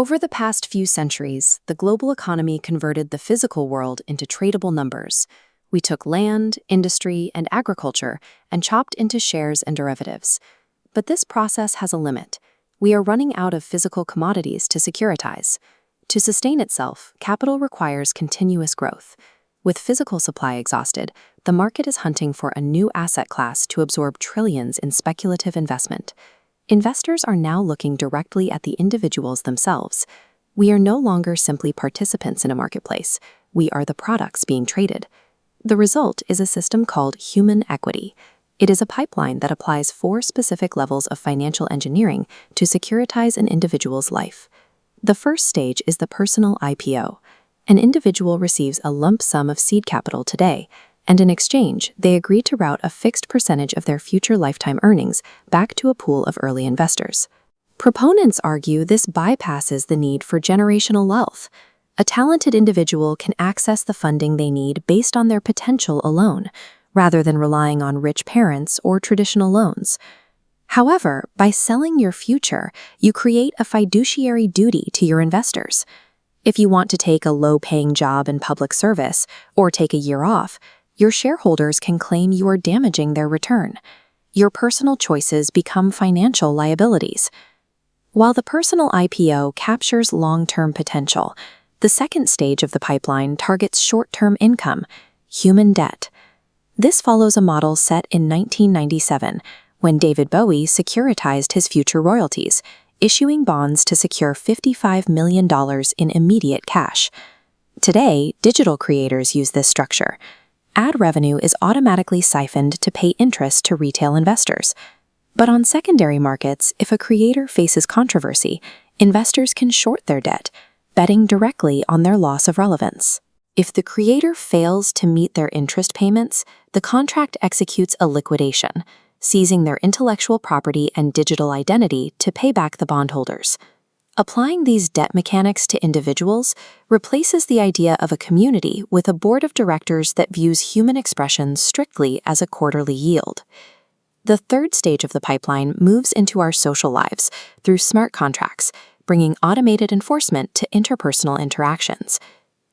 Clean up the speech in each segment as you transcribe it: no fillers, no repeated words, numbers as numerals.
Over the past few centuries, the global economy converted the physical world into tradable numbers. We took land, industry, and agriculture and chopped into shares and derivatives. But this process has a limit. We are running out of physical commodities to securitize. To sustain itself, capital requires continuous growth. With physical supply exhausted, the market is hunting for a new asset class to absorb trillions in speculative investment. Investors are now looking directly at the individuals themselves. We are no longer simply participants in a marketplace. We are the products being traded. The result is a system called human equity. It is a pipeline that applies 4 specific levels of financial engineering to securitize an individual's life. The first stage is the personal IPO. An individual receives a lump sum of seed capital today, and in exchange, they agree to route a fixed percentage of their future lifetime earnings back to a pool of early investors. Proponents argue this bypasses the need for generational wealth. A talented individual can access the funding they need based on their potential alone, rather than relying on rich parents or traditional loans. However, by selling your future, you create a fiduciary duty to your investors. If you want to take a low-paying job in public service or take a year off, your shareholders can claim you are damaging their return. Your personal choices become financial liabilities. While the personal IPO captures long-term potential, the second stage of the pipeline targets short-term income, human debt. This follows a model set in 1997, when David Bowie securitized his future royalties, issuing bonds to secure $55 million in immediate cash. Today, digital creators use this structure. Ad revenue is automatically siphoned to pay interest to retail investors. But on secondary markets, if a creator faces controversy, investors can short their debt, betting directly on their loss of relevance. If the creator fails to meet their interest payments, the contract executes a liquidation, seizing their intellectual property and digital identity to pay back the bondholders. Applying these debt mechanics to individuals replaces the idea of a community with a board of directors that views human expression strictly as a quarterly yield. The third stage of the pipeline moves into our social lives through smart contracts, bringing automated enforcement to interpersonal interactions.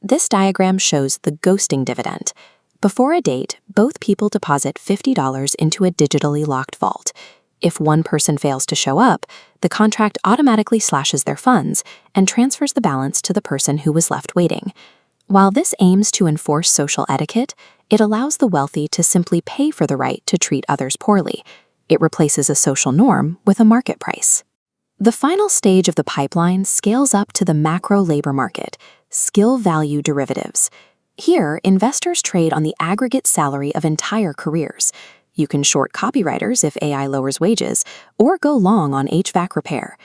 This diagram shows the ghosting dividend. Before a date, both people deposit $50 into a digitally locked vault. If one person fails to show up, the contract automatically slashes their funds and transfers the balance to the person who was left waiting. While this aims to enforce social etiquette, it allows the wealthy to simply pay for the right to treat others poorly. It replaces a social norm with a market price. The final stage of the pipeline scales up to the macro labor market, skill value derivatives. Here, investors trade on the aggregate salary of entire careers. You can short copywriters if AI lowers wages, or go long on HVAC repair.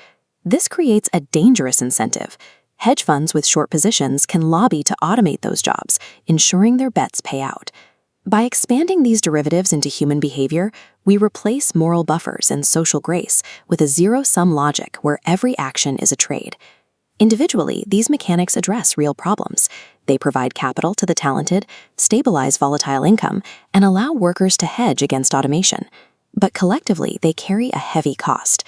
This creates a dangerous incentive. Hedge funds with short positions can lobby to automate those jobs, ensuring their bets pay out. By expanding these derivatives into human behavior, we replace moral buffers and social grace with a zero-sum logic where every action is a trade. Individually, these mechanics address real problems. They provide capital to the talented, stabilize volatile income, and allow workers to hedge against automation. But collectively, they carry a heavy cost.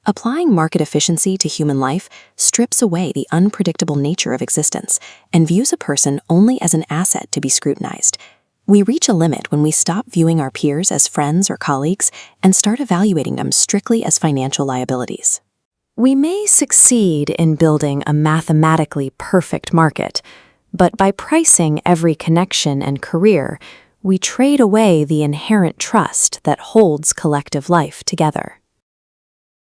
Applying market efficiency to human life strips away the unpredictable nature of existence and views a person only as an asset to be scrutinized. We reach a limit when we stop viewing our peers as friends or colleagues and start evaluating them strictly as financial liabilities. We may succeed in building a mathematically perfect market, but by pricing every connection and career, we trade away the inherent trust that holds collective life together.